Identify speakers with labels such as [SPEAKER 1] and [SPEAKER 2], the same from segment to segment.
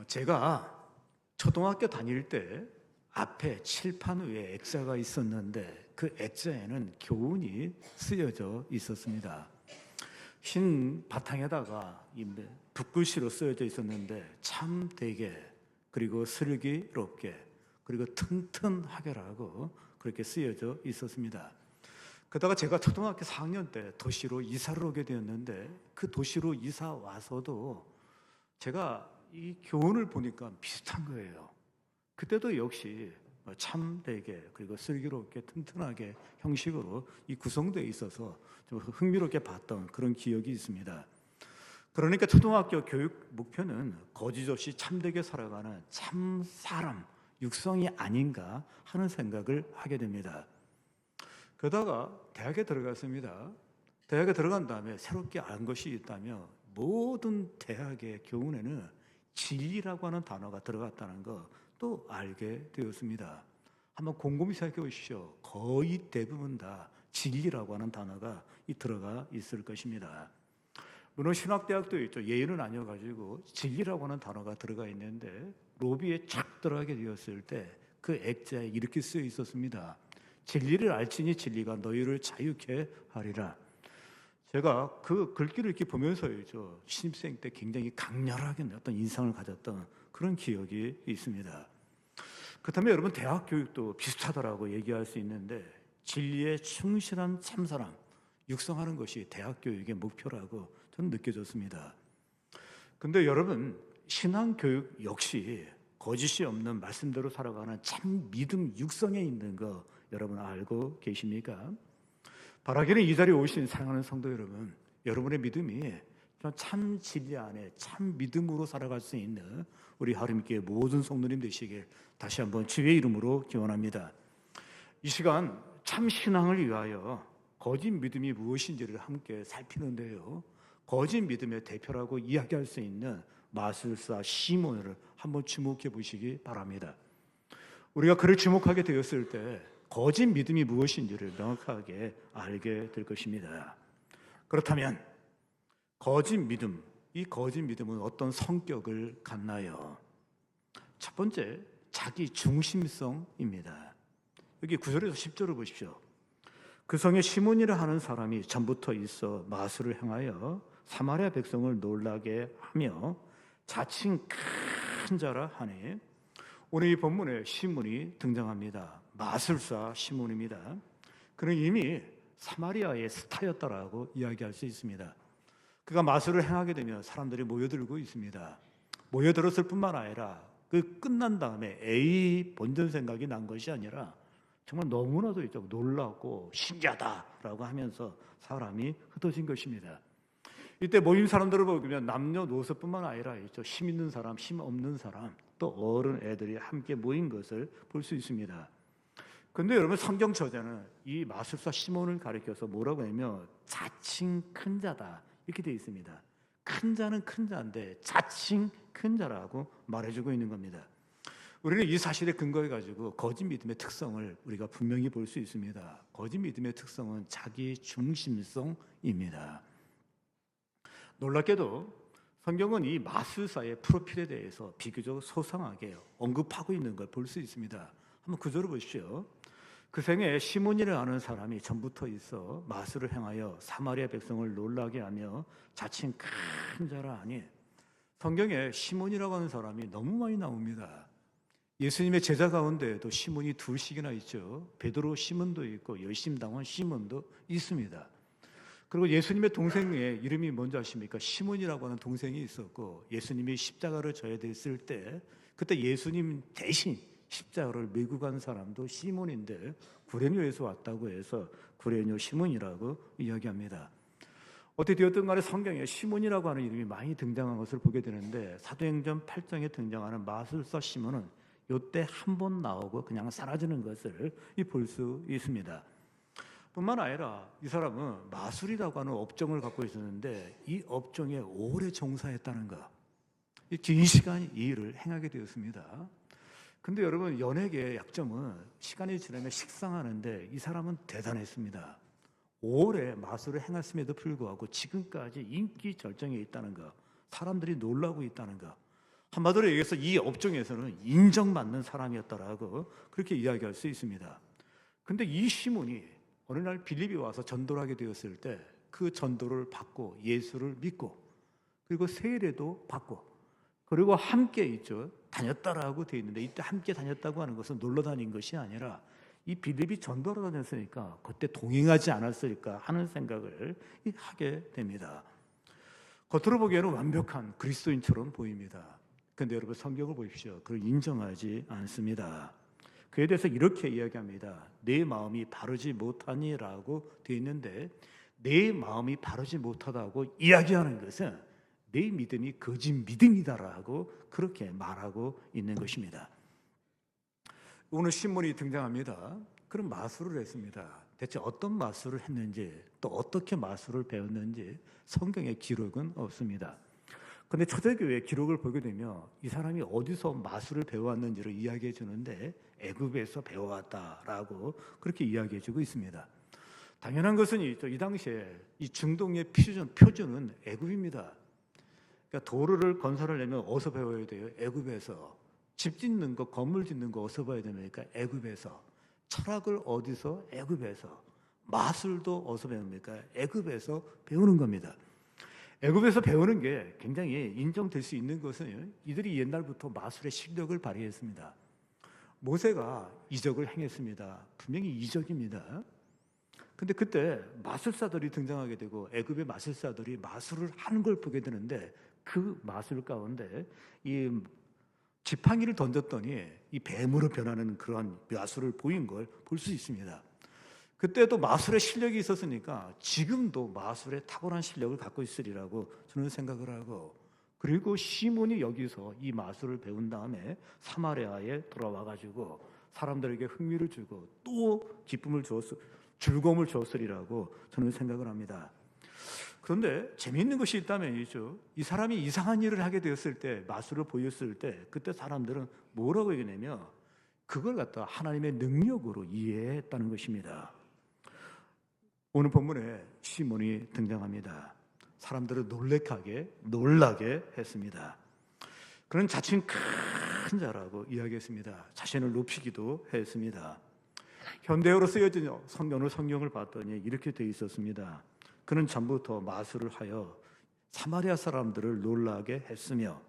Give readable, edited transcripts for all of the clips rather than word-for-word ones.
[SPEAKER 1] 제가 초등학교 다닐 때 앞에 칠판 위에 액자가 있었는데 그 액자에는 교훈이 쓰여져 있었습니다. 흰 바탕에다가 이 붓글씨로 쓰여져 있었는데 참되게, 그리고 슬기롭게, 그리고 튼튼하게라고 그렇게 쓰여져 있었습니다. 그러다가 제가 초등학교 4학년 때 도시로 이사를 오게 되었는데 그 도시로 이사 와서도 제가 이 교훈을 보니까 비슷한 거예요. 그때도 역시 참되게, 그리고 슬기롭게, 튼튼하게 형식으로 이 구성되어 있어서 좀 흥미롭게 봤던 그런 기억이 있습니다. 그러니까 초등학교 교육 목표는 거짓없이 참되게 살아가는 참 사람 육성이 아닌가 하는 생각을 하게 됩니다. 그러다가 대학에 들어갔습니다. 대학에 들어간 다음에 새롭게 안 것이 있다면 모든 대학의 교훈에는 진리라고 하는 단어가 들어갔다는 거 또 알게 되었습니다. 한번 곰곰이 생각해 보십시오. 거의 대부분 다 진리라고 하는 단어가 들어가 있을 것입니다. 물론 신학대학도 있죠. 예의는 아니어가지고 진리라고 하는 단어가 들어가 있는데 로비에 착 들어가게 되었을 때 그 액자에 이렇게 쓰여 있었습니다. 진리를 알지니 진리가 너희를 자유케 하리라. 제가 그 글귀를 이렇게 보면서요, 신입생 때 굉장히 강렬하게 어떤 인상을 가졌던 그런 기억이 있습니다. 그렇다면 여러분, 대학 교육도 비슷하다라고 얘기할 수 있는데 진리에 충실한 참사람 육성하는 것이 대학 교육의 목표라고 저는 느껴졌습니다. 근데 여러분, 신앙 교육 역시 거짓이 없는 말씀대로 살아가는 참 믿음 육성에 있는 거 여러분 알고 계십니까? 바라기는 이 자리에 오신 사랑하는 성도 여러분, 여러분의 믿음이 참 진리 안에 참 믿음으로 살아갈 수 있는 우리 하림교회 모든 성도님 되시길 다시 한번 주의 이름으로 기원합니다. 이 시간 참 신앙을 위하여 거짓 믿음이 무엇인지를 함께 살피는데요, 거짓 믿음의 대표라고 이야기할 수 있는 마술사 시몬을 한번 주목해 보시기 바랍니다. 우리가 그를 주목하게 되었을 때 거짓 믿음이 무엇인지를 명확하게 알게 될 것입니다. 그렇다면 거짓 믿음, 이 거짓 믿음은 어떤 성격을 갖나요? 첫 번째, 자기 중심성입니다. 여기 9절에서 10절을 보십시오. 그 성에 시몬이라 하는 사람이 전부터 있어 마술을 행하여 사마리아 백성을 놀라게 하며 자칭 큰 자라 하니, 오늘 이 본문에 시몬이 등장합니다. 마술사 시몬입니다. 그는 이미 사마리아의 스타였다라고 이야기할 수 있습니다. 그가 마술을 행하게 되면 사람들이 모여들고 있습니다. 모여들었을 뿐만 아니라 그 끝난 다음에 본전 생각이 난 것이 아니라 정말 너무나도 놀랍고 신기하다라고 하면서 사람이 흩어진 것입니다. 이때 모인 사람들을 보면 남녀노소뿐만 아니라 힘 있는 사람, 힘 없는 사람, 또 어른 애들이 함께 모인 것을 볼 수 있습니다. 그런데 여러분, 성경 저자는 이 마술사 시몬을 가리켜서 뭐라고 하냐면 자칭 큰 자다 이렇게 되어 있습니다. 큰 자는 큰 자인데 자칭 큰 자라고 말해주고 있는 겁니다. 우리는 이 사실에 근거해 가지고 거짓 믿음의 특성을 우리가 분명히 볼 수 있습니다. 거짓 믿음의 특성은 자기 중심성입니다. 놀랍게도 성경은 이 마술사의 프로필에 대해서 비교적 소상하게 언급하고 있는 걸 볼 수 있습니다. 한번 구절을 보십시오. 그 생에 시몬이라 하는 사람이 전부터 있어 마술을 행하여 사마리아 백성을 놀라게 하며 자칭 큰 자라 하니, 성경에 시몬이라고 하는 사람이 너무 많이 나옵니다. 예수님의 제자 가운데에도 시몬이 둘씩이나 있죠. 베드로 시몬도 있고 열심당원 시몬도 있습니다. 그리고 예수님의 동생의 이름이 뭔지 아십니까? 시몬이라고 하는 동생이 있었고, 예수님이 십자가를 져야 됐을 때 그때 예수님 대신 십자가를 메고 간 사람도 시몬인데 구레뇨에서 왔다고 해서 구레뇨 시몬이라고 이야기합니다. 어떻게 되었든 간에 성경에 시몬이라고 하는 이름이 많이 등장한 것을 보게 되는데, 사도행전 8장에 등장하는 마술사 시몬은 이때 한 번 나오고 그냥 사라지는 것을 볼 수 있습니다. 뿐만 아니라 이 사람은 마술이라고 하는 업종을 갖고 있었는데 이 업종에 오래 종사했다는 것, 긴 시간 이 일을 행하게 되었습니다. 근데 여러분, 연예계의 약점은 시간이 지나면 식상하는데 이 사람은 대단했습니다. 오래 마술을 행했음에도 불구하고 지금까지 인기 절정에 있다는 것, 사람들이 놀라고 있다는 것, 한마디로 얘기해서 이 업종에서는 인정받는 사람이었다라고 그렇게 이야기할 수 있습니다. 근데 이 시몬이 어느 날 빌립이 와서 전도를 하게 되었을 때 그 전도를 받고 예수를 믿고 그리고 세례도 받고 그리고 함께 있죠. 다녔다라고 되어 있는데 이때 함께 다녔다고 하는 것은 놀러 다닌 것이 아니라 이 빌립이 전도를 다녔으니까 그때 동행하지 않았을까 하는 생각을 하게 됩니다. 겉으로 보기에는 완벽한 그리스도인처럼 보입니다. 그런데 여러분 성경을 보십시오. 그걸 인정하지 않습니다. 그에 대해서 이렇게 이야기합니다. 내 마음이 바르지 못하니라고 되어 있는데 내 마음이 바르지 못하다고 이야기하는 것은 내 믿음이 거짓 믿음이다라고 그렇게 말하고 있는 것입니다. 오늘 신문이 등장합니다. 그런 마술을 했습니다. 대체 어떤 마술을 했는지 또 어떻게 마술을 배웠는지 성경에 기록은 없습니다. 그런데 초대교회 기록을 보게 되면 이 사람이 어디서 마술을 배워왔는지를 이야기해 주는데 애굽에서 배워왔다라고 그렇게 이야기해 주고 있습니다. 당연한 것은 이 당시에 이 중동의 표준은 애굽입니다. 그러니까 도로를 건설하려면 어디서 배워야 돼요? 애굽에서. 집 짓는 거, 건물 짓는 거 어디서 봐야 됩니까? 애굽에서. 철학을 어디서? 애굽에서. 마술도 어디서 배웁니까? 애굽에서 배우는 겁니다. 애굽에서 배우는 게 굉장히 인정될 수 있는 것은 이들이 옛날부터 마술의 실력을 발휘했습니다. 모세가 이적을 행했습니다. 분명히 이적입니다. 근데 그때 마술사들이 등장하게 되고 애굽의 마술사들이 마술을 하는 걸 보게 되는데 그 마술 가운데 이 지팡이를 던졌더니 이 뱀으로 변하는 그러한 마술을 보인 걸 볼 수 있습니다. 그때도 마술의 실력이 있었으니까 지금도 마술의 탁월한 실력을 갖고 있으리라고 저는 생각을 하고 그리고 시몬이 여기서 이 마술을 배운 다음에 사마리아에 돌아와 가지고 사람들에게 흥미를 주고 또 기쁨을 주었을 즐거움을 주었으리라고 저는 생각을 합니다. 그런데 재미있는 것이 있다면이죠. 이 사람이 이상한 일을 하게 되었을 때 마술을 보였을 때 그때 사람들은 뭐라고 얘기냐면 그걸 갖다 하나님의 능력으로 이해했다는 것입니다. 오늘 본문에 시몬이 등장합니다. 사람들을 놀라게 했습니다. 그는 자칭 큰 자라고 이야기했습니다. 자신을 높이기도 했습니다. 현대어로 쓰여진 성경을 봤더니 이렇게 되어 있었습니다. 그는 전부터 마술을 하여 사마리아 사람들을 놀라게 했으며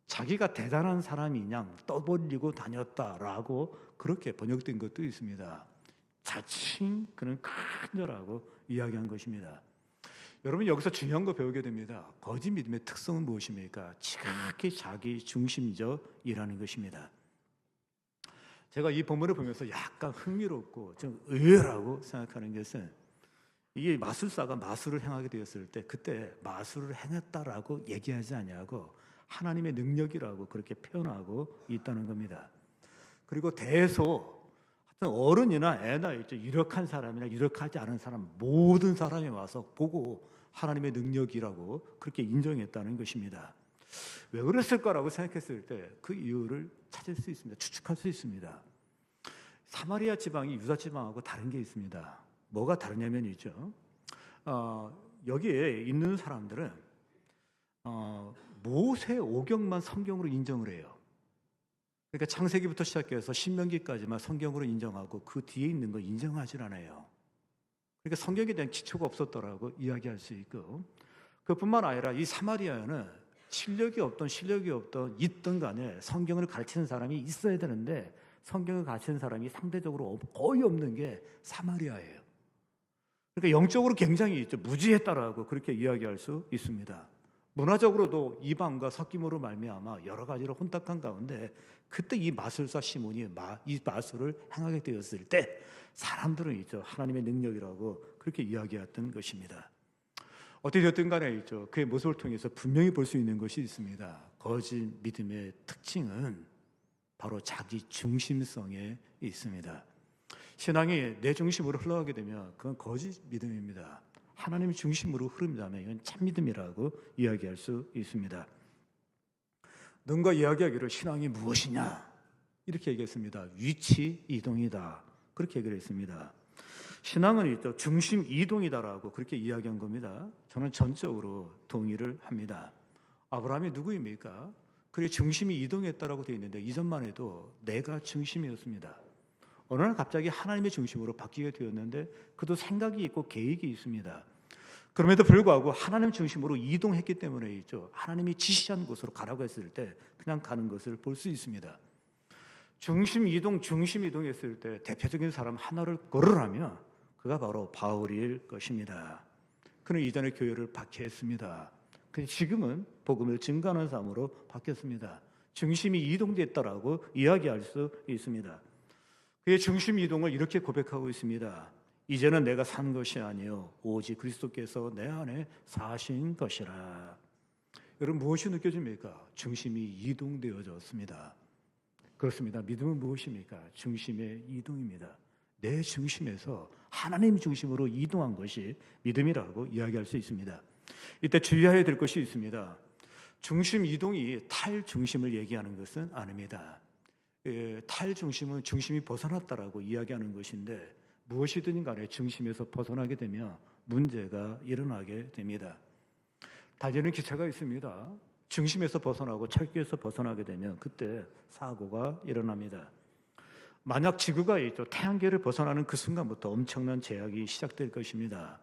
[SPEAKER 1] 자기가 대단한 사람인 양 떠벌리고 다녔다라고 그렇게 번역된 것도 있습니다. 자칭 그는 큰 자라고 이야기한 것입니다. 여러분 여기서 중요한 거 배우게 됩니다. 거짓 믿음의 특성은 무엇입니까? 지극히 자기 중심적이라는 것입니다. 제가 이 본문을 보면서 약간 흥미롭고 좀 의외라고 생각하는 것은 이게 마술사가 마술을 행하게 되었을 때 그때 마술을 행했다라고 얘기하지 아니하고 하나님의 능력이라고 그렇게 표현하고 있다는 겁니다. 그리고 대소 어른이나 애나 유력한 사람이나 유력하지 않은 사람 모든 사람이 와서 보고 하나님의 능력이라고 그렇게 인정했다는 것입니다. 왜 그랬을까라고 생각했을 때 그 이유를 찾을 수 있습니다. 추측할 수 있습니다. 사마리아 지방이 유다 지방하고 다른 게 있습니다. 뭐가 다르냐면이죠. 여기에 있는 사람들은 모세 오경만 성경으로 인정을 해요. 그러니까 창세기부터 시작해서 신명기까지만 성경으로 인정하고 그 뒤에 있는 거 인정하지 않아요. 그러니까 성경에 대한 기초가 없었더라고 이야기할 수 있고 그뿐만 아니라 이 사마리아는 실력이 없던 있던 간에 성경을 가르치는 사람이 있어야 되는데 성경을 가르치는 사람이 상대적으로 거의 없는 게 사마리아예요. 그러니까 영적으로 굉장히 무지했다라고 그렇게 이야기할 수 있습니다. 문화적으로도 이방과 섞임으로 말미암아 여러 가지로 혼탁한 가운데 그때 이 마술사 시몬이 이 마술을 행하게 되었을 때 사람들은 하나님의 능력이라고 그렇게 이야기했던 것입니다. 어떻게 됐든 간에 그의 모습을 통해서 분명히 볼 수 있는 것이 있습니다. 거짓 믿음의 특징은 바로 자기 중심성에 있습니다. 신앙이 내 중심으로 흘러가게 되면 그건 거짓 믿음입니다. 하나님 중심으로 흐른다면 이건 참 믿음이라고 이야기할 수 있습니다. 누군가 이야기하기를 신앙이 무엇이냐 이렇게 얘기했습니다. 위치 이동이다 그렇게 얘기를 했습니다. 신앙은 중심 이동이다라고 그렇게 이야기한 겁니다. 저는 전적으로 동의를 합니다. 아브라함이 누구입니까? 그리고 중심이 이동했다라고 되어 있는데 이전만 해도 내가 중심이었습니다. 어느 날 갑자기 하나님의 중심으로 바뀌게 되었는데 그도 생각이 있고 계획이 있습니다. 그럼에도 불구하고 하나님 중심으로 이동했기 때문에 있죠. 하나님이 지시한 곳으로 가라고 했을 때 그냥 가는 것을 볼 수 있습니다. 중심 이동했을 때 대표적인 사람 하나를 거르라면 그가 바로 바울일 것입니다. 그는 이전에 교회를 박해했습니다. 근데 지금은 복음을 증거하는 삶으로 바뀌었습니다. 중심이 이동됐다라고 이야기할 수 있습니다. 그의 중심 이동을 이렇게 고백하고 있습니다. 이제는 내가 산 것이 아니요 오직 그리스도께서 내 안에 사신 것이라. 여러분 무엇이 느껴집니까? 중심이 이동되어졌습니다. 그렇습니다. 믿음은 무엇입니까? 중심의 이동입니다. 내 중심에서 하나님 중심으로 이동한 것이 믿음이라고 이야기할 수 있습니다. 이때 주의해야 될 것이 있습니다. 중심 이동이 탈중심을 얘기하는 것은 아닙니다. 탈중심은 중심이 벗어났다라고 이야기하는 것인데 무엇이든 간에 중심에서 벗어나게 되면 문제가 일어나게 됩니다. 달리는 기차가 있습니다. 중심에서 벗어나고 철길에서 벗어나게 되면 그때 사고가 일어납니다. 만약 지구가 있죠. 태양계를 벗어나는 그 순간부터 엄청난 제약이 시작될 것입니다.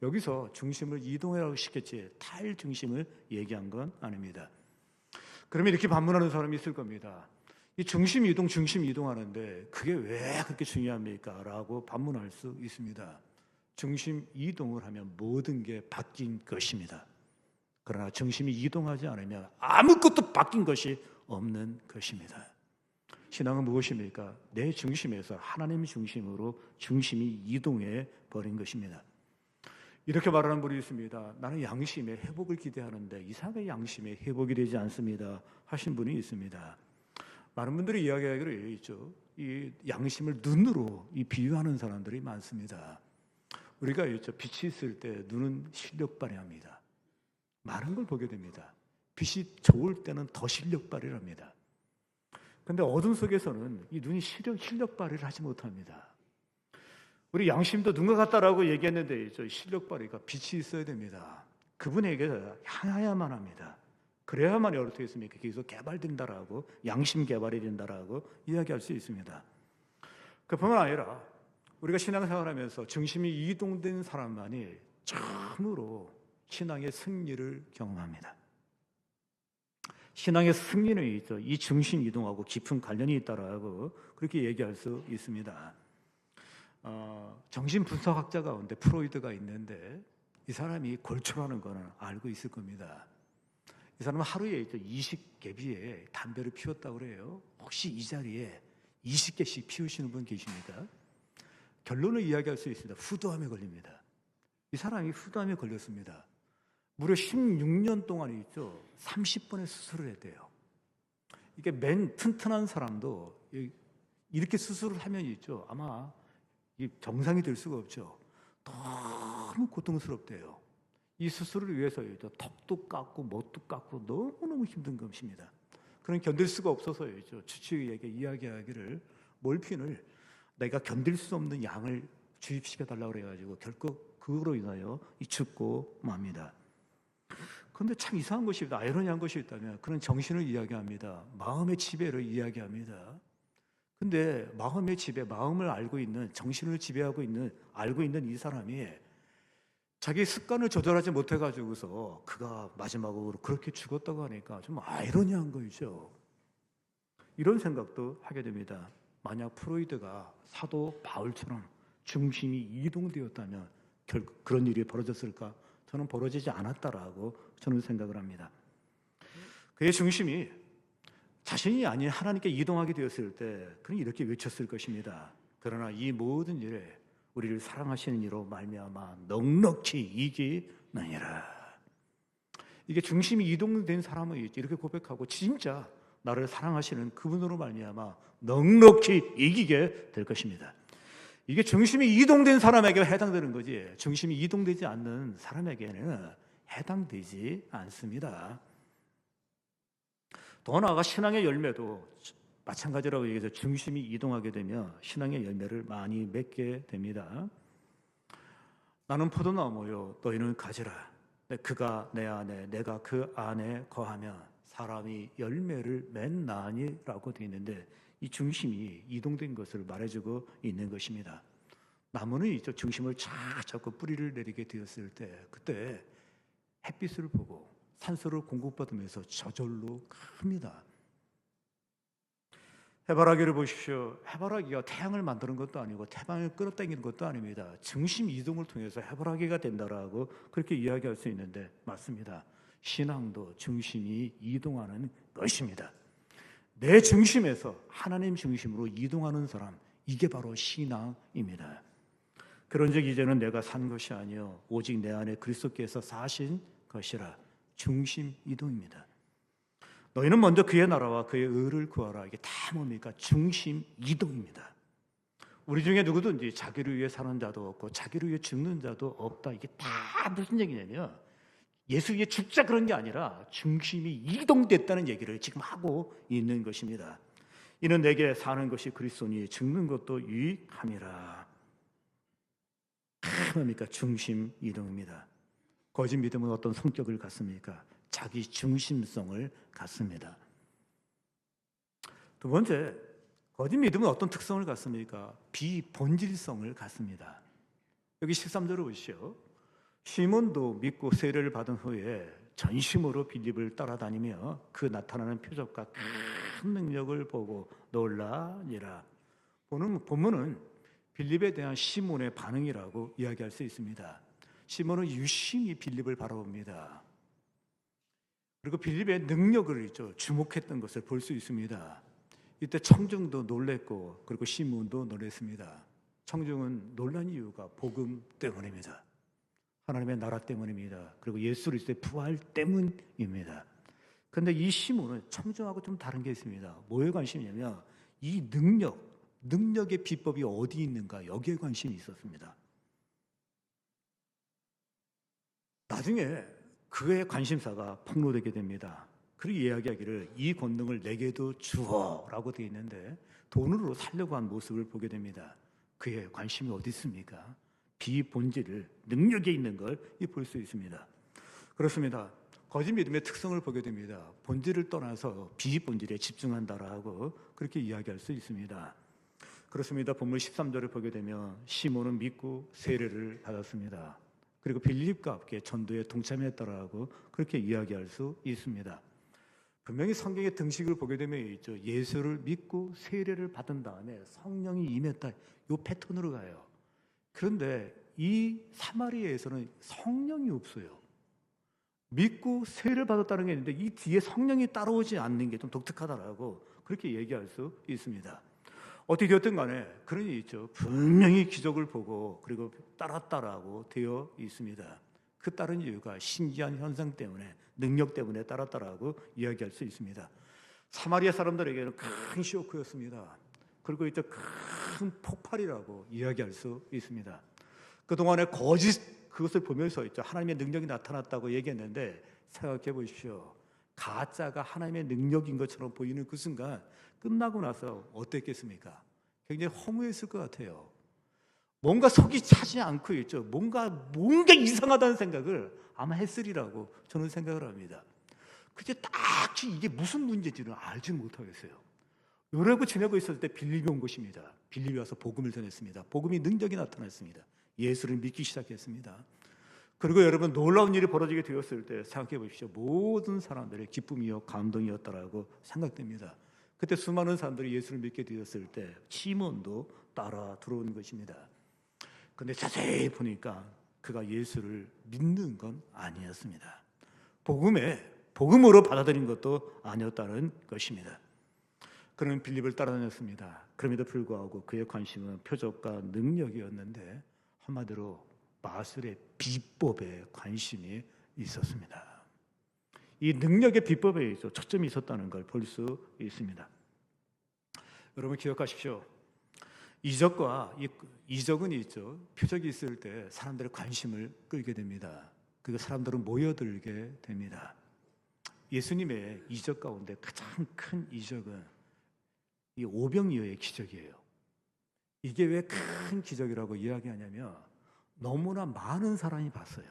[SPEAKER 1] 여기서 중심을 이동하라고 시켰지 탈중심을 얘기한 건 아닙니다. 그러면 이렇게 반문하는 사람이 있을 겁니다. 이 중심 이동하는데 그게 왜 그렇게 중요합니까? 라고 반문할 수 있습니다. 중심 이동을 하면 모든 게 바뀐 것입니다. 그러나 중심이 이동하지 않으면 아무것도 바뀐 것이 없는 것입니다. 신앙은 무엇입니까? 내 중심에서 하나님 중심으로 중심이 이동해 버린 것입니다. 이렇게 말하는 분이 있습니다. 나는 양심의 회복을 기대하는데 이상하게 양심의 회복이 되지 않습니다. 하신 분이 있습니다. 많은 분들이 이야기하기로 있죠. 이 양심을 눈으로 비유하는 사람들이 많습니다. 우리가 있죠. 빛이 있을 때 눈은 실력 발휘합니다. 많은 걸 보게 됩니다. 빛이 좋을 때는 더 실력 발휘를 합니다. 그런데 어둠 속에서는 이 눈이 실력 발휘를 하지 못합니다. 우리 양심도 눈과 같다라고 얘기했는데 실력 발휘가 빛이 있어야 됩니다. 그분에게 향하야만 합니다. 그래야만 어떻게 했습니까? 계속 개발된다라고 양심 개발이 된다라고 이야기할 수 있습니다. 그뿐만 아니라 우리가 신앙생활하면서 중심이 이동된 사람만이 참으로 신앙의 승리를 경험합니다. 신앙의 승리는 있죠. 이 중심 이동하고 깊은 관련이 있다라고 그렇게 얘기할 수 있습니다. 정신분석학자 가운데 프로이드가 있는데 이 사람이 골초라는 거는 알고 있을 겁니다. 이 사람은 하루에 20개비의 담배를 피웠다고 그래요. 혹시 이 자리에 20개씩 피우시는 분 계십니까? 결론을 이야기할 수 있습니다. 후두암에 걸립니다. 이 사람이 후두암에 걸렸습니다. 무려 16년 동안 30번의 수술을 했대요. 이게 맨 튼튼한 사람도 이렇게 수술을 하면 아마 정상이 될 수가 없죠. 너무 고통스럽대요. 이 수술을 위해서 턱도 깎고 못도 깎고 너무너무 힘든 것입니다. 그런 견딜 수가 없어서 주치의에게 이야기하기를 몰핀을 내가 견딜 수 없는 양을 주입시켜 달라고 그래가지고 결국 그로 인하여 죽고 맙니다. 그런데 참 이상한 것이 있다. 아이러니한 것이 있다면 그런 정신을 이야기합니다. 마음의 지배를 이야기합니다. 근데 마음의 지배, 마음을 알고 있는, 정신을 지배하고 있는, 알고 있는 이 사람이 자기 습관을 조절하지 못해가지고서 그가 마지막으로 그렇게 죽었다고 하니까 좀 아이러니한 거죠. 이런 생각도 하게 됩니다. 만약 프로이드가 사도 바울처럼 중심이 이동되었다면 결국 그런 일이 벌어졌을까? 저는 벌어지지 않았다라고 저는 생각을 합니다. 그의 중심이 자신이 아닌 하나님께 이동하게 되었을 때 그는 이렇게 외쳤을 것입니다. 그러나 이 모든 일에 우리를 사랑하시는 이로 말미암아 넉넉히 이기느니라. 이게 중심이 이동된 사람은 이렇게 고백하고 진짜 나를 사랑하시는 그분으로 말미암아 넉넉히 이기게 될 것입니다. 이게 중심이 이동된 사람에게 해당되는 거지 중심이 이동되지 않는 사람에게는 해당되지 않습니다. 더 나아가 신앙의 열매도 마찬가지라고 얘기해서 중심이 이동하게 되면 신앙의 열매를 많이 맺게 됩니다. 나는 포도나무요 너희는 가지라. 그가 내 안에 내가 그 안에 거하면 사람이 열매를 맺나니라고 되어 있는데 이 중심이 이동된 것을 말해주고 있는 것입니다. 나무는 이쪽 중심을 쫙 잡고 뿌리를 내리게 되었을 때 그때 햇빛을 보고 산소를 공급받으면서 저절로 큽니다. 해바라기를 보십시오. 해바라기가 태양을 만드는 것도 아니고 태양을 끌어당기는 것도 아닙니다. 중심 이동을 통해서 해바라기가 된다라고 그렇게 이야기할 수 있는데 맞습니다. 신앙도 중심이 이동하는 것입니다. 내 중심에서 하나님 중심으로 이동하는 사람, 이게 바로 신앙입니다. 그런즉 이제는 내가 산 것이 아니요 오직 내 안에 그리스도께서 사신 것이라. 중심 이동입니다. 너희는 먼저 그의 나라와 그의 의를 구하라. 이게 다 뭡니까? 중심 이동입니다. 우리 중에 누구든지 자기를 위해 사는 자도 없고 자기를 위해 죽는 자도 없다. 이게 다 무슨 얘기냐면 예수 위해 죽자 그런 게 아니라 중심이 이동됐다는 얘기를 지금 하고 있는 것입니다. 이는 내게 사는 것이 그리스도니 죽는 것도 유익함이라. 뭡니까? 중심 이동입니다. 거짓 믿음은 어떤 성격을 갖습니까? 자기 중심성을 갖습니다. 두 번째, 거짓 믿음은 어떤 특성을 갖습니까? 비본질성을 갖습니다. 여기 13절을 보시죠. 시몬도 믿고 세례를 받은 후에 전심으로 빌립을 따라다니며 그 나타나는 표적과 큰 능력을 보고 놀라니라. 본문은 빌립에 대한 시몬의 반응이라고 이야기할 수 있습니다. 시몬은 유심히 빌립을 바라봅니다. 그리고 빌립의 능력을 주목했던 것을 볼 수 있습니다. 이때 청중도 놀랬고 그리고 시몬도 놀랬습니다. 청중은 놀란 이유가 복음 때문입니다. 하나님의 나라 때문입니다. 그리고 예수 그리스도의 부활 때문입니다. 그런데 이 시몬은 청중하고 좀 다른 게 있습니다. 뭐에 관심이냐면 이 능력의 비법이 어디 있는가 여기에 관심이 있었습니다. 나중에 그의 관심사가 폭로되게 됩니다. 그리고 이야기하기를 이 권능을 내게도 주어라고 되어 있는데 돈으로 살려고 한 모습을 보게 됩니다. 그의 관심이 어디 있습니까? 비본질을 능력에 있는 걸 볼 수 있습니다. 그렇습니다. 거짓 믿음의 특성을 보게 됩니다. 본질을 떠나서 비본질에 집중한다라고 그렇게 이야기할 수 있습니다. 그렇습니다. 본문 13절을 보게 되면 시몬은 믿고 세례를 받았습니다. 그리고 빌립과 함께 전도에 동참했다라고 그렇게 이야기할 수 있습니다. 분명히 성경의 등식을 보게 되면 있죠. 예수를 믿고 세례를 받은 다음에 성령이 임했다. 이 패턴으로 가요. 그런데 이 사마리아에서는 성령이 없어요. 믿고 세례를 받았다는 게 있는데 이 뒤에 성령이 따라오지 않는 게 좀 독특하다라고 그렇게 얘기할 수 있습니다. 어떻게 되었든 간에 그런 일이 있죠. 분명히 기적을 보고 그리고 따랐다라고 되어 있습니다. 그 따른 이유가 신기한 현상 때문에 능력 때문에 따랐다라고 이야기할 수 있습니다. 사마리아 사람들에게는 큰 쇼크였습니다. 그리고 이제 큰 폭발이라고 이야기할 수 있습니다. 그동안에 그것을 보면서 있죠. 하나님의 능력이 나타났다고 얘기했는데 생각해 보십시오. 가짜가 하나님의 능력인 것처럼 보이는 그 순간 끝나고 나서 어땠겠습니까? 굉장히 허무했을 것 같아요. 뭔가 속이 차지 않고 있죠. 뭔가 이상하다는 생각을 아마 했으리라고 저는 생각을 합니다. 그게 딱히 이게 무슨 문제인지는 알지 못하겠어요. 이러고 지내고 있을 때 빌립이 온 것입니다. 빌립이 와서 복음을 전했습니다. 복음이 능력이 나타났습니다. 예수를 믿기 시작했습니다. 그리고 여러분 놀라운 일이 벌어지게 되었을 때 생각해 보십시오. 모든 사람들의 기쁨이요 감동이었다라고 생각됩니다. 그때 수많은 사람들이 예수를 믿게 되었을 때 시몬도 따라 들어오는 것입니다. 그런데 자세히 보니까 그가 예수를 믿는 건 아니었습니다. 복음으로 받아들인 것도 아니었다는 것입니다. 그는 빌립을 따라다녔습니다. 그럼에도 불구하고 그의 관심은 표적과 능력이었는데 한마디로 마술의 비법에 관심이 있었습니다. 이 능력의 비법에 초점이 있었다는 걸 볼 수 있습니다. 여러분 기억하십시오. 이적은 있죠. 표적이 있을 때 사람들의 관심을 끌게 됩니다. 그리고 사람들은 모여들게 됩니다. 예수님의 이적 가운데 가장 큰 이적은 이 오병이어의 기적이에요. 이게 왜 큰 기적이라고 이야기하냐면 너무나 많은 사람이 봤어요.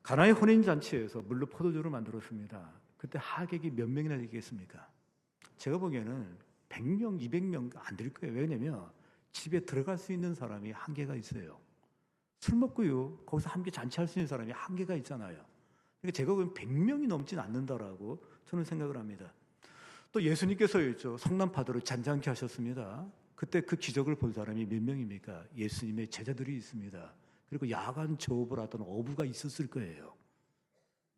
[SPEAKER 1] 가나의 혼인잔치에서 물로 포도주를 만들었습니다. 그때 하객이 몇 명이나 되겠습니까? 제가 보기에는 100명, 200명 안 될 거예요. 왜냐면 집에 들어갈 수 있는 사람이 한계가 있어요. 술 먹고요. 거기서 함께 잔치할 수 있는 사람이 한계가 있잖아요. 그러니까 제가 보기엔 100명이 넘진 않는다라고 저는 생각을 합니다. 또 예수님께서 있죠. 성남파도를 잔잔케 하셨습니다. 그때 그 기적을 본 사람이 몇 명입니까? 예수님의 제자들이 있습니다. 그리고 야간 조업을 하던 어부가 있었을 거예요.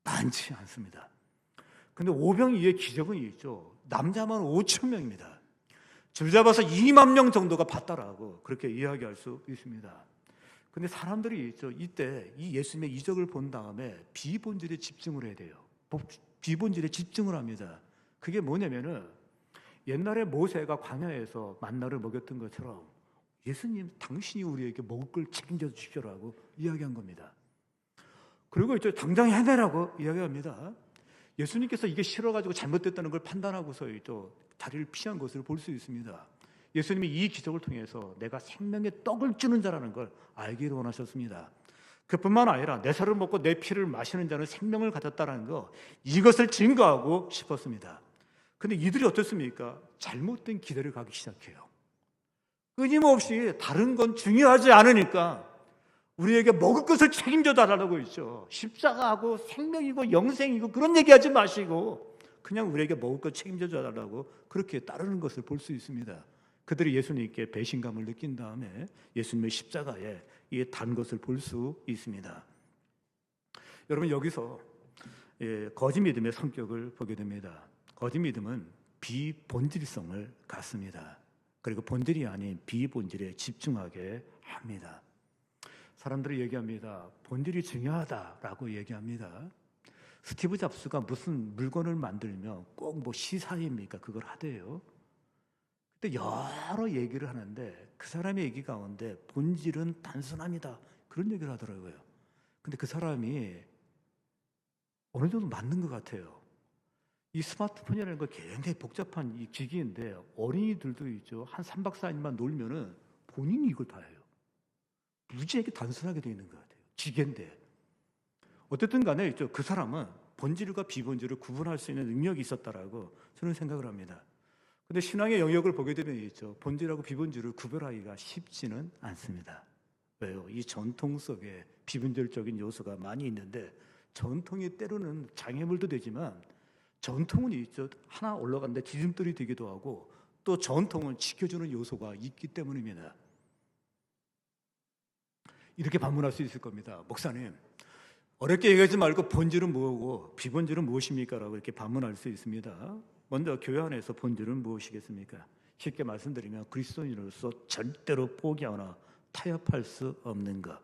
[SPEAKER 1] 많지 않습니다. 근데 오병이의 기적은 있죠. 남자만 5천 명입니다. 줄 잡아서 2만 명 정도가 봤다라고 그렇게 이야기할 수 있습니다. 근데 사람들이 있죠. 이때 이 예수님의 이적을 본 다음에 비본질에 집중을 해야 돼요. 비본질에 집중을 합니다. 그게 뭐냐면은 옛날에 모세가 광야에서 만나를 먹였던 것처럼 예수님 당신이 우리에게 먹을 걸 책임져 주시라고 이야기한 겁니다. 그리고 이제 당장 해내라고 이야기합니다. 예수님께서 이게 싫어가지고 잘못됐다는 걸 판단하고서 또 다리를 피한 것을 볼 수 있습니다. 예수님이 이 기적을 통해서 내가 생명의 떡을 주는 자라는 걸 알기를 원하셨습니다. 그뿐만 아니라 내 살을 먹고 내 피를 마시는 자는 생명을 가졌다는 거, 이것을 증거하고 싶었습니다. 근데 이들이 어떻습니까? 잘못된 기대를 가기 시작해요. 끊임없이 다른 건 중요하지 않으니까 우리에게 먹을 것을 책임져 달라고 있죠. 십자가하고 생명이고 영생이고 그런 얘기하지 마시고 그냥 우리에게 먹을 것 책임져 달라고 그렇게 따르는 것을 볼 수 있습니다. 그들이 예수님께 배신감을 느낀 다음에 예수님의 십자가에 이 단 것을 볼 수 있습니다. 여러분 여기서 거짓 믿음의 성격을 보게 됩니다. 거짓 믿음은 비본질성을 갖습니다. 그리고 본질이 아닌 비본질에 집중하게 합니다. 사람들이 얘기합니다. 본질이 중요하다라고 얘기합니다. 스티브 잡스가 무슨 물건을 만들면 꼭 뭐 시사입니까? 그걸 하대요. 근데 여러 얘기를 하는데 그 사람의 얘기 가운데 본질은 단순합니다. 그런 얘기를 하더라고요. 근데 그 사람이 어느 정도 맞는 것 같아요. 이 스마트폰이라는 거 굉장히 복잡한 이 기기인데 어린이들도 있죠. 한 3박 4일만 놀면은 본인이 이걸 다 해요. 무지하게 단순하게 되어 있는 것 같아요. 기계인데. 어쨌든 간에 있죠. 그 사람은 본질과 비본질을 구분할 수 있는 능력이 있었다라고 저는 생각을 합니다. 근데 신앙의 영역을 보게 되면 있죠. 본질하고 비본질을 구별하기가 쉽지는 않습니다. 왜요? 이 전통 속에 비본질적인 요소가 많이 있는데 전통이 때로는 장애물도 되지만 전통은 있죠. 하나 올라갔는데 디딤돌이 되기도 하고 또 전통은 지켜주는 요소가 있기 때문입니다. 이렇게 반문할 수 있을 겁니다. 목사님, 어렵게 얘기하지 말고 본질은 뭐고 비본질은 무엇입니까? 라고 이렇게 반문할 수 있습니다. 먼저 교회 안에서 본질은 무엇이겠습니까? 쉽게 말씀드리면 그리스도인으로서 절대로 포기하거나 타협할 수 없는 것,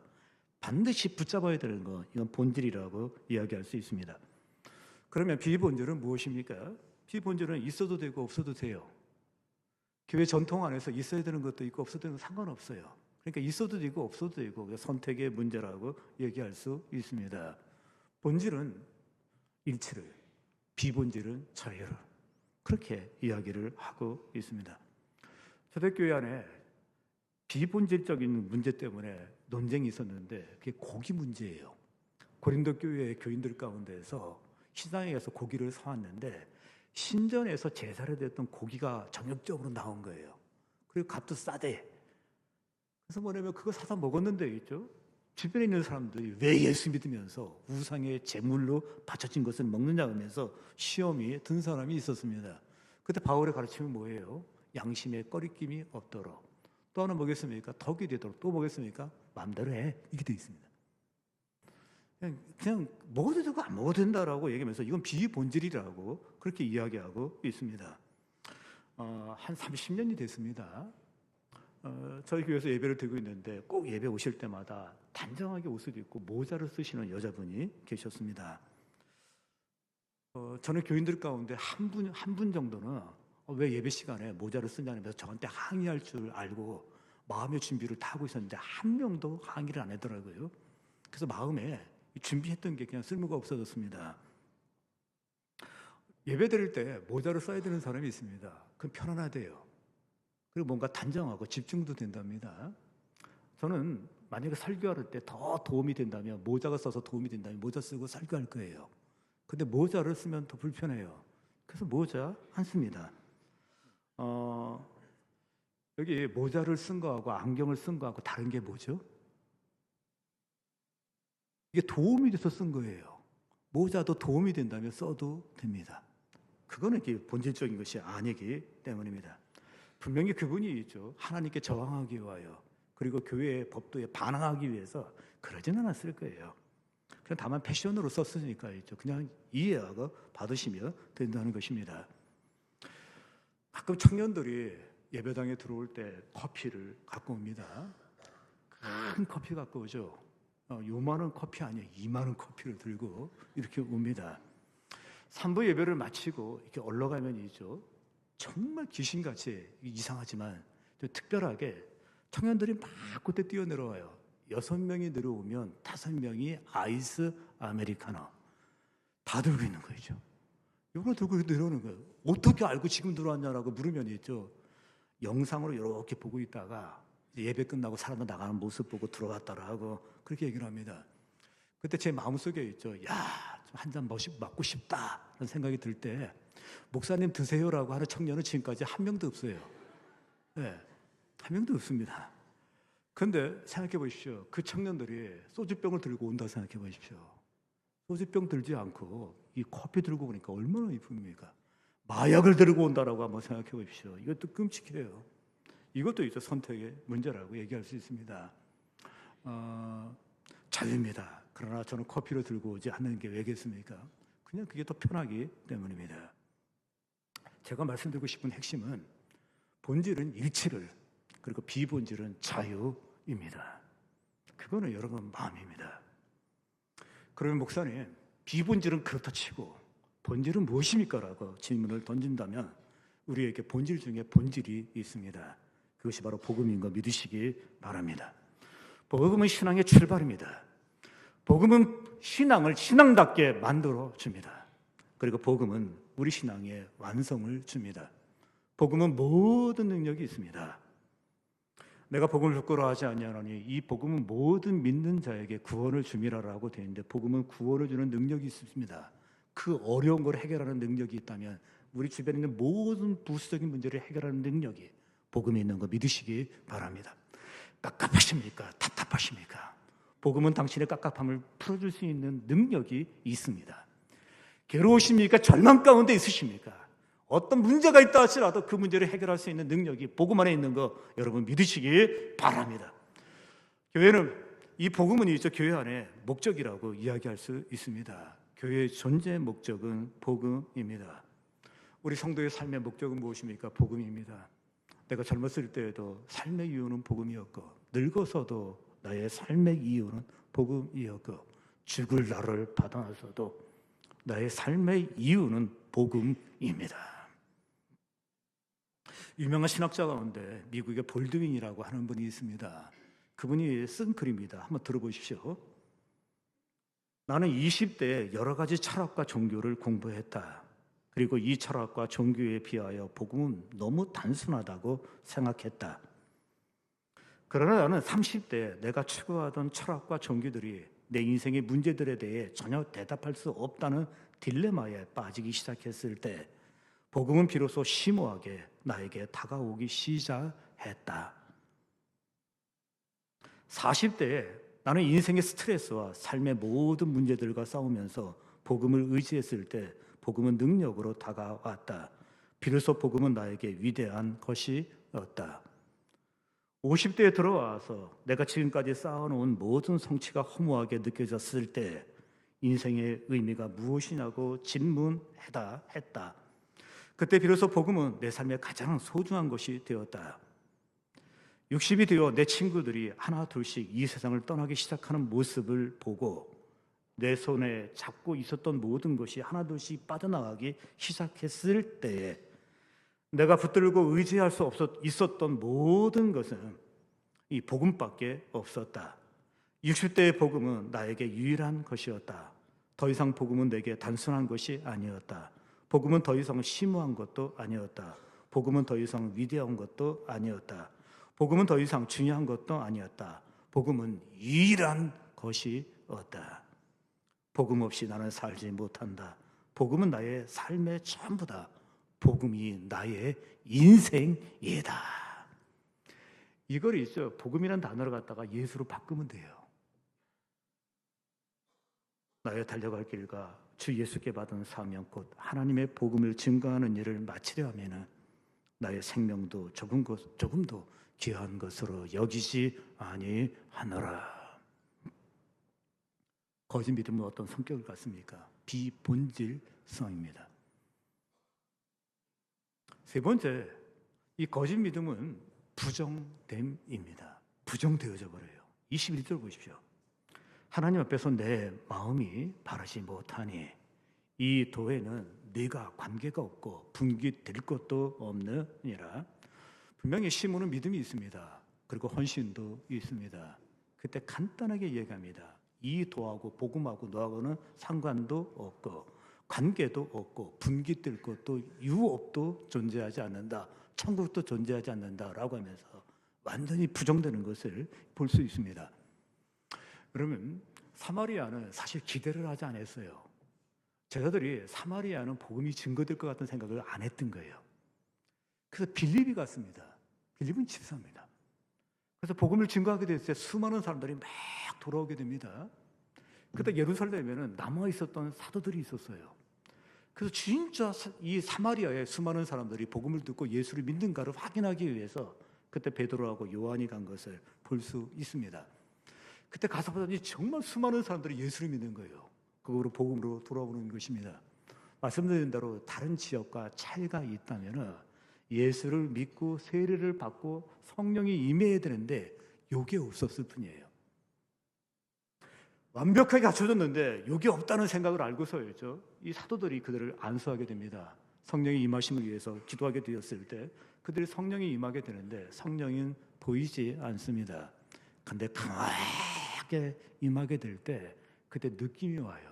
[SPEAKER 1] 반드시 붙잡아야 되는 것, 이건 본질이라고 이야기할 수 있습니다. 그러면 비본질은 무엇입니까? 비본질은 있어도 되고 없어도 돼요. 교회 전통 안에서 있어야 되는 것도 있고 없어도 되는 건 상관없어요. 그러니까 있어도 되고 없어도 되고 선택의 문제라고 얘기할 수 있습니다. 본질은 일치를, 비본질은 자유를 그렇게 이야기를 하고 있습니다. 초대교회 안에 비본질적인 문제 때문에 논쟁이 있었는데 그게 고기 문제예요. 고린도 교회의 교인들 가운데서 시장에 가서 고기를 사왔는데 신전에서 제사를 드렸던 고기가 정육적으로 나온 거예요. 그리고 값도 싸대. 그래서 뭐냐면 그거 사다 먹었는데 있죠. 주변에 있는 사람들이 왜 예수 믿으면서 우상의 제물로 바쳐진 것을 먹느냐 하면서 시험이 든 사람이 있었습니다. 그때 바울의 가르침은 뭐예요? 양심에 꺼리낌이 없도록. 또 하나 뭐겠습니까? 덕이 되도록. 또 뭐겠습니까? 마음대로 해. 이렇게 되어 있습니다. 그냥 먹어도 되고 안 먹어도 된다라고 얘기하면서 이건 비본질이라고 그렇게 이야기하고 있습니다. 한 30년이 됐습니다. 저희 교회에서 예배를 드리고 있는데 꼭 예배 오실 때마다 단정하게 옷을 입고 모자를 쓰시는 여자분이 계셨습니다. 저는 교인들 가운데 한 분 정도는 왜 예배 시간에 모자를 쓰냐면서 저한테 항의할 줄 알고 마음의 준비를 다 하고 있었는데 한 명도 항의를 안 하더라고요. 그래서 마음에 준비했던 게 그냥 쓸모가 없어졌습니다. 예배 드릴 때 모자를 써야 되는 사람이 있습니다. 그럼 편안하대요. 그리고 뭔가 단정하고 집중도 된답니다. 저는 만약에 설교할 때 더 도움이 된다면 모자가 써서 도움이 된다면 모자 쓰고 설교할 거예요. 근데 모자를 쓰면 더 불편해요. 그래서 모자 안 씁니다. 여기 모자를 쓴 거하고 안경을 쓴 거하고 다른 게 뭐죠? 이게 도움이 돼서 쓴 거예요. 모자도 도움이 된다면 써도 됩니다. 그거는 이게 본질적인 것이 아니기 때문입니다. 분명히 그분이 있죠. 하나님께 저항하기 위하여 그리고 교회의 법도에 반항하기 위해서 그러지는 않았을 거예요. 그냥 다만 패션으로 썼으니까 있죠. 그냥 이해하고 받으시면 된다는 것입니다. 가끔 청년들이 예배당에 들어올 때 커피를 갖고 옵니다. 큰 커피 갖고 오죠. 요만한 커피 아니에요. 이만한 커피를 들고 이렇게 옵니다. 3부 예배를 마치고 이렇게 올라가면이죠. 정말 귀신같이 이상하지만 특별하게 청년들이 막 그때 뛰어내려와요. 6명이 내려오면 5명이 아이스 아메리카노 다 들고 있는 거죠. 이걸 들고 내려오는 거예요. 어떻게 알고 지금 들어왔냐라고 물으면 있죠. 영상으로 이렇게 보고 있다가 예배 끝나고 사람들 나가는 모습 보고 들어왔다라 하고 그렇게 얘기를 합니다. 그때 제 마음속에 있죠. 야, 한 잔 맞고 싶다라는 생각이 들 때 목사님 드세요라고 하는 청년은 지금까지 한 명도 없어요. 네, 한 명도 없습니다. 그런데 생각해 보십시오. 그 청년들이 소주병을 들고 온다 생각해 보십시오. 소주병 들지 않고 이 커피 들고 오니까 얼마나 이쁩니까? 마약을 들고 온다라고 한번 생각해 보십시오. 이것도 끔찍해요. 이것도 이제 선택의 문제라고 얘기할 수 있습니다. 자유입니다. 그러나 저는 커피를 들고 오지 않는 게 왜겠습니까? 그냥 그게 더 편하기 때문입니다. 제가 말씀드리고 싶은 핵심은 본질은 일치를 그리고 비본질은 자유입니다. 그거는 여러분 마음입니다. 그러면 목사님, 비본질은 그렇다 치고 본질은 무엇입니까? 라고 질문을 던진다면 우리에게 본질 중에 본질이 있습니다. 그것이 바로 복음인 거 믿으시기 바랍니다. 복음은 신앙의 출발입니다. 복음은 신앙을 신앙답게 만들어 줍니다. 그리고 복음은 우리 신앙의 완성을 줍니다. 복음은 모든 능력이 있습니다. 내가 복음을 부끄러워하지 아니하노니 이 복음은 모든 믿는 자에게 구원을 줌이라라고 되어 있는데 복음은 구원을 주는 능력이 있습니다. 그 어려운 걸 해결하는 능력이 있다면 우리 주변에 있는 모든 부수적인 문제를 해결하는 능력이 복음에 있는 거 믿으시기 바랍니다. 깝깝하십니까? 답답하십니까? 복음은 당신의 깝깝함을 풀어줄 수 있는 능력이 있습니다. 괴로우십니까? 절망 가운데 있으십니까? 어떤 문제가 있다 할지라도 그 문제를 해결할 수 있는 능력이 복음 안에 있는 거 여러분 믿으시기 바랍니다. 교회는 이 복음은 있죠. 교회 안에 목적이라고 이야기할 수 있습니다. 교회의 존재 목적은 복음입니다. 우리 성도의 삶의 목적은 무엇입니까? 복음입니다. 내가 젊었을 때에도 삶의 이유는 복음이었고 늙어서도 나의 삶의 이유는 복음이었고 죽을 날을 받아서도 나의 삶의 이유는 복음입니다. 유명한 신학자 가운데 미국의 볼드윈이라고 하는 분이 있습니다. 그분이 쓴 글입니다. 한번 들어보십시오. 나는 20대에 여러 가지 철학과 종교를 공부했다. 그리고 이 철학과 종교에 비하여 복음은 너무 단순하다고 생각했다. 그러나 나는 30대에 내가 추구하던 철학과 종교들이 내 인생의 문제들에 대해 전혀 대답할 수 없다는 딜레마에 빠지기 시작했을 때 복음은 비로소 심오하게 나에게 다가오기 시작했다. 40대에 나는 인생의 스트레스와 삶의 모든 문제들과 싸우면서 복음을 의지했을 때 복음은 능력으로 다가왔다. 비로소 복음은 나에게 위대한 것이었다. 50대에 들어와서 내가 지금까지 쌓아놓은 모든 성취가 허무하게 느껴졌을 때 인생의 의미가 무엇이냐고 질문했다. 그때 비로소 복음은 내 삶의 가장 소중한 것이 되었다. 60이 되어 내 친구들이 하나 둘씩 이 세상을 떠나기 시작하는 모습을 보고 내 손에 잡고 있었던 모든 것이 하나 둘씩 빠져나가기 시작했을 때에 내가 붙들고 의지할 수 있었던 모든 것은 이 복음밖에 없었다. 60대의 복음은 나에게 유일한 것이었다. 더 이상 복음은 내게 단순한 것이 아니었다. 복음은 더 이상 심오한 것도 아니었다. 복음은 더 이상 위대한 것도 아니었다. 복음은 더 이상 중요한 것도 아니었다. 복음은 유일한 것이었다. 복음 없이 나는 살지 못한다. 복음은 나의 삶의 전부다. 복음이 나의 인생이다. 이걸 있죠. 복음이라는 단어를 갖다가 예수로 바꾸면 돼요. 나의 달려갈 길과 주 예수께 받은 사명 곧 하나님의 복음을 증거하는 일을 마치려 하면은 나의 생명도 조금도 귀한 것으로 여기지 아니하노라. 거짓 믿음은 어떤 성격을 갖습니까? 비본질성입니다. 세 번째, 이 거짓 믿음은 부정됨입니다. 부정되어져 버려요. 21절 보십시오. 하나님 앞에서 내 마음이 바르지 못하니 이 도에는 네가 관계가 없고 분깃될 것도 없느니라. 분명히 시몬은 믿음이 있습니다. 그리고 헌신도 있습니다. 그때 간단하게 얘기합니다. 이 도하고 복음하고 너하고는 상관도 없고 관계도 없고 분깃될 것도 유업도 존재하지 않는다. 천국도 존재하지 않는다라고 하면서 완전히 부정되는 것을 볼 수 있습니다. 그러면 사마리아는 사실 기대를 하지 않았어요. 제자들이 사마리아는 복음이 증거될 것 같은 생각을 안 했던 거예요. 그래서 빌립이 갔습니다. 빌립은 집사입니다. 그래서 복음을 증거하게 됐을 때 수많은 사람들이 막 돌아오게 됩니다. 그때 예루살렘에는 남아 있었던 사도들이 있었어요. 그래서 진짜 이 사마리아의 수많은 사람들이 복음을 듣고 예수를 믿는가를 확인하기 위해서 그때 베드로하고 요한이 간 것을 볼 수 있습니다. 그때 가서 보더니 정말 수많은 사람들이 예수를 믿는 거예요. 그거로 복음으로 돌아오는 것입니다. 말씀드린 대로 다른 지역과 차이가 있다면 예수를 믿고 세례를 받고 성령이 임해야 되는데 이게 없었을 뿐이에요. 완벽하게 갖춰졌는데 이게 없다는 생각을 알고서였죠. 이 사도들이 그들을 안수하게 됩니다. 성령이 임하심을 위해서 기도하게 되었을 때 그들이 성령이 임하게 되는데 성령은 보이지 않습니다. 근데 강하게 임하게 될 때 그때 느낌이 와요.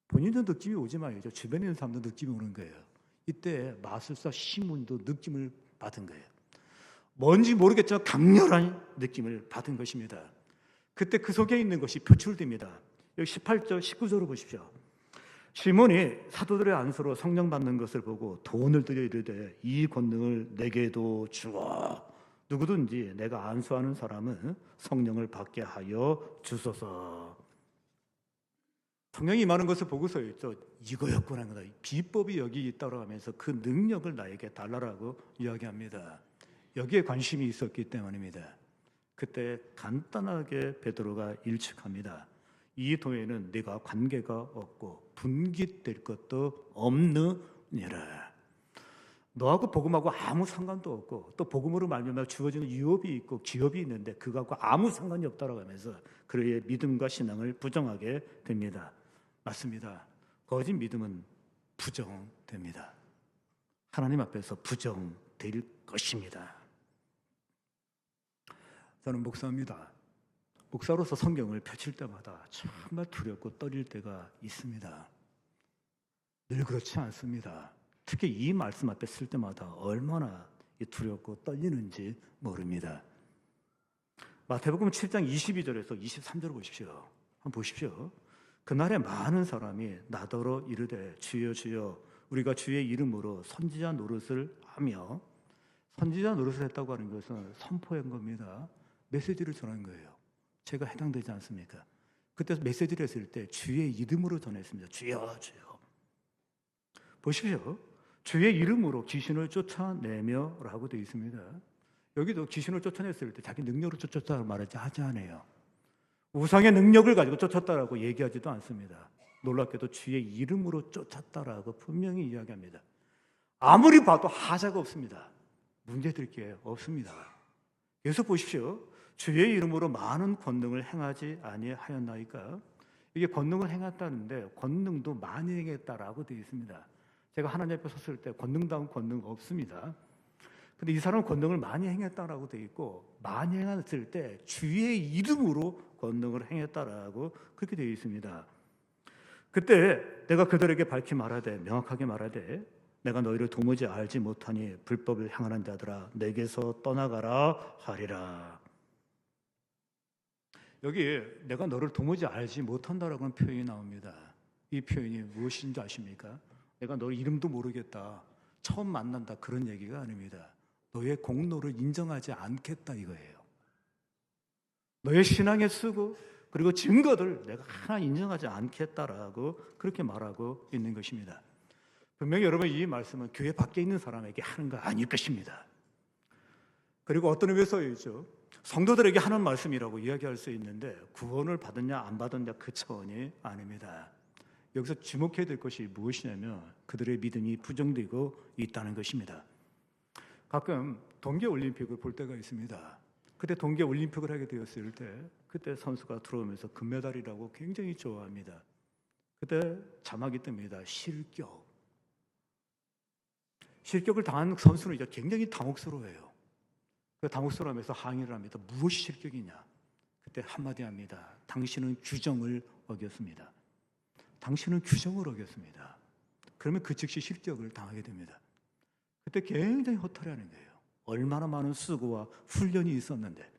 [SPEAKER 1] 본인도 느낌이 오지 말죠. 주변에 있는 사람도 느낌이 오는 거예요. 이때 마술사 시몬도 느낌을 받은 거예요. 뭔지 모르겠지만 강렬한 느낌을 받은 것입니다. 그때 그 속에 있는 것이 표출됩니다. 여기 18절, 19절을 보십시오. 시몬이 사도들의 안수로 성령 받는 것을 보고 돈을 들여 이르되 이 권능을 내게도 주어 누구든지 내가 안수하는 사람은 성령을 받게 하여 주소서. 성령이 임하는 것을 보고서였죠. 이거였구나. 비법이 여기 있다고 하면서 그 능력을 나에게 달라라고 이야기합니다. 여기에 관심이 있었기 때문입니다. 그때 간단하게 베드로가 일축합니다. 이 도에는 네가 관계가 없고 분깃될 것도 없느니라. 너하고 복음하고 아무 상관도 없고 또 복음으로 말미암아 주어지는 유업이 있고 기업이 있는데 그거하고 아무 상관이 없다고 하면서 그의 믿음과 신앙을 부정하게 됩니다. 맞습니다. 거짓 믿음은 부정됩니다. 하나님 앞에서 부정될 것입니다. 저는 목사입니다. 목사로서 성경을 펼칠 때마다 정말 두렵고 떨릴 때가 있습니다. 늘 그렇지 않습니다. 특히 이 말씀 앞에 쓸 때마다 얼마나 두렵고 떨리는지 모릅니다. 마태복음 7장 22절에서 23절을 보십시오. 한번 보십시오. 그날에 많은 사람이 나더러 이르되 주여 주여 우리가 주의 이름으로 선지자 노릇을 하며, 선지자 노릇을 했다고 하는 것은 선포한 겁니다. 메시지를 전한 거예요. 제가 해당되지 않습니까? 그때 메시지를 했을 때 주의 이름으로 전했습니다. 주여 주여. 보십시오. 주의 이름으로 귀신을 쫓아내며 라고 되어 있습니다. 여기도 귀신을 쫓아냈을 때 자기 능력으로 쫓았다고 하지 않아요. 우상의 능력을 가지고 쫓았다라고 얘기하지도 않습니다. 놀랍게도 주의 이름으로 쫓았다라고 분명히 이야기합니다. 아무리 봐도 하자가 없습니다. 문제될 게 없습니다. 계속 보십시오. 주의 이름으로 많은 권능을 행하지 아니하였나이까. 이게 권능을 행했다는데 권능도 많이 행했다라고 되어 있습니다. 제가 하나님 앞에 섰을 때 권능다운 권능 없습니다. 근데 이 사람은 권능을 많이 행했다라고 되어 있고 많이 행했을 때 주의 이름으로 권능을 행했다라고 그렇게 되어 있습니다. 그때 내가 그들에게 밝히 말하되 명확하게 말하되 내가 너희를 도무지 알지 못하니 불법을 행하는 자들아 내게서 떠나가라 하리라. 여기 내가 너를 도무지 알지 못한다라는 표현이 나옵니다. 이 표현이 무엇인지 아십니까? 내가 너 이름도 모르겠다, 처음 만난다, 그런 얘기가 아닙니다. 너의 공로를 인정하지 않겠다 이거예요. 너의 신앙의 수고 그리고 증거들 내가 하나 인정하지 않겠다라고 그렇게 말하고 있는 것입니다. 분명히 여러분 이 말씀은 교회 밖에 있는 사람에게 하는 거 아닐 것입니다. 그리고 어떤 의미에서죠, 성도들에게 하는 말씀이라고 이야기할 수 있는데 구원을 받았냐 안 받았냐 그 차원이 아닙니다. 여기서 주목해야 될 것이 무엇이냐면 그들의 믿음이 부정되고 있다는 것입니다. 가끔 동계올림픽을 볼 때가 있습니다. 그때 동계올림픽을 하게 되었을 때 그때 선수가 들어오면서 금메달이라고 굉장히 좋아합니다. 그때 자막이 뜹니다. 실격. 실격을 당한 선수는 이제 굉장히 당혹스러워해요. 그 당혹스러워하면서 항의를 합니다. 무엇이 실격이냐? 그때 한마디 합니다. 당신은 규정을 어겼습니다. 당신은 규정을 어겼습니다. 그러면 그 즉시 실격을 당하게 됩니다. 그때 굉장히 허탈해하는 거예요. 얼마나 많은 수고와 훈련이 있었는데.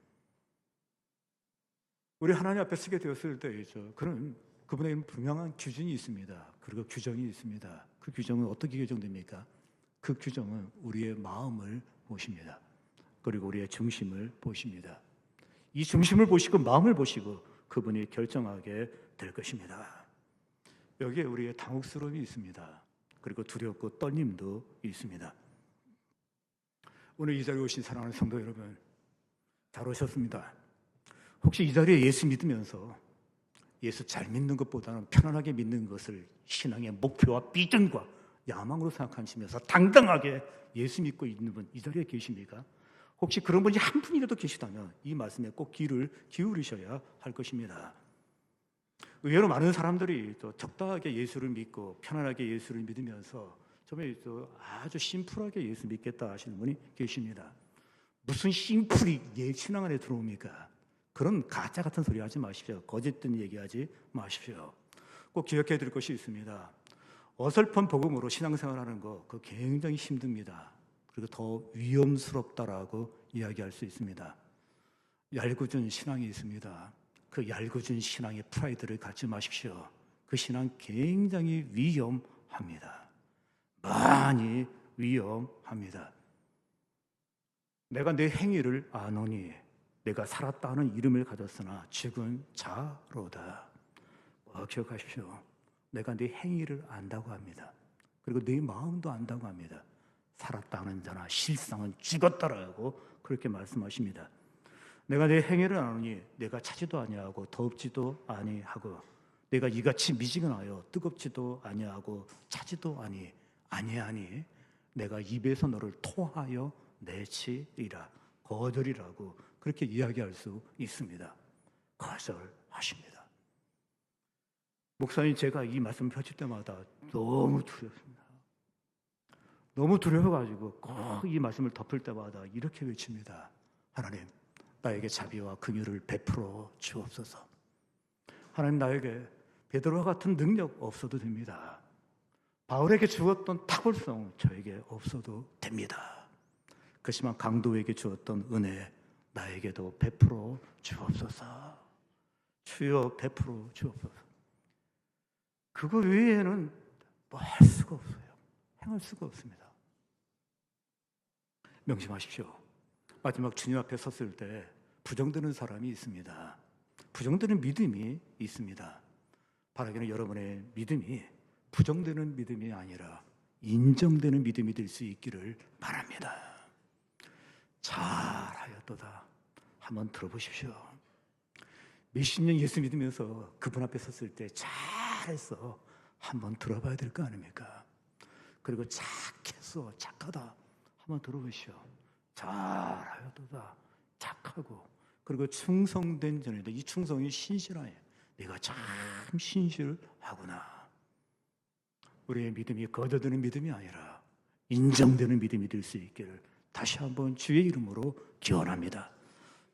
[SPEAKER 1] 우리 하나님 앞에 서게 되었을 때죠, 그분에게는 분명한 기준이 있습니다. 그리고 규정이 있습니다. 그 규정은 어떻게 규정됩니까? 그 규정은 우리의 마음을 보십니다. 그리고 우리의 중심을 보십니다. 이 중심을 보시고 마음을 보시고 그분이 결정하게 될 것입니다. 여기에 우리의 당혹스러움이 있습니다. 그리고 두렵고 떨림도 있습니다. 오늘 이 자리에 오신 사랑하는 성도 여러분, 잘 오셨습니다. 혹시 이 자리에 예수 믿으면서 예수 잘 믿는 것보다는 편안하게 믿는 것을 신앙의 목표와 비전과 야망으로 생각하시면서 당당하게 예수 믿고 있는 분 이 자리에 계십니까? 혹시 그런 분이 한 분이라도 계시다면 이 말씀에 꼭 귀를 기울이셔야 할 것입니다. 의외로 많은 사람들이 또 적당하게 예수를 믿고 편안하게 예수를 믿으면서 정말 아주 심플하게 예수 믿겠다 하시는 분이 계십니다. 무슨 심플이 예 신앙 안에 들어옵니까? 그런 가짜 같은 소리 하지 마십시오. 거짓된 얘기하지 마십시오. 꼭 기억해야 될 것이 있습니다. 어설픈 복음으로 신앙생활하는 거 그거 굉장히 힘듭니다. 그리고 더 위험스럽다라고 이야기할 수 있습니다. 얄궂은 신앙이 있습니다. 그 얄궂은 신앙의 프라이드를 갖지 마십시오. 그 신앙 굉장히 위험합니다. 많이 위험합니다. 내가 내 행위를 아노니 내가 살았다 하는 이름을 가졌으나 죽은 자로다. 기억하십시오. 내가 내 행위를 안다고 합니다. 그리고 내 마음도 안다고 합니다. 살았다 하는 자나 실상은 죽었다라고 그렇게 말씀하십니다. 내가 내 행위를 아노니 내가 차지도 아니하고 더웁지도 아니하고 내가 이같이 미지근하여 뜨겁지도 아니하고 차지도 아니하니 내가 입에서 너를 토하여 내치리라. 거절이라고 그렇게 이야기할 수 있습니다. 거절하십니다. 목사님, 제가 이 말씀 펼칠 때마다 너무 두렵습니다. 너무 두려워가지고 꼭 이 말씀을 덮을 때마다 이렇게 외칩니다. 하나님, 나에게 자비와 긍휼을 베풀어 주옵소서. 하나님, 나에게 베드로와 같은 능력 없어도 됩니다. 바울에게 주었던 탁월성 저에게 없어도 됩니다. 그렇지만 강도에게 주었던 은혜 나에게도 베풀어 주옵소서. 주여 베풀어 주옵소서. 그거 외에는 뭐 할 수가 없어요. 행할 수가 없습니다. 명심하십시오. 마지막 주님 앞에 섰을 때 부정되는 사람이 있습니다. 부정되는 믿음이 있습니다. 바라기는 여러분의 믿음이 부정되는 믿음이 아니라 인정되는 믿음이 될 수 있기를 바랍니다. 잘하였도다. 한번 들어보십시오. 몇십 년 예수 믿으면서 그분 앞에 섰을 때 잘했어. 한번 들어봐야 될 거 아닙니까? 그리고 착했어. 착하다. 한번 들어보시오. 잘하였도다. 착하고 그리고 충성된 자인데 이 충성이 신실하여 내가 참 신실하구나. 우리의 믿음이 거저드는 믿음이 아니라 인정되는 믿음이 될 수 있기를 다시 한번 주의 이름으로 기원합니다.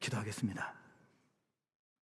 [SPEAKER 1] 기도하겠습니다.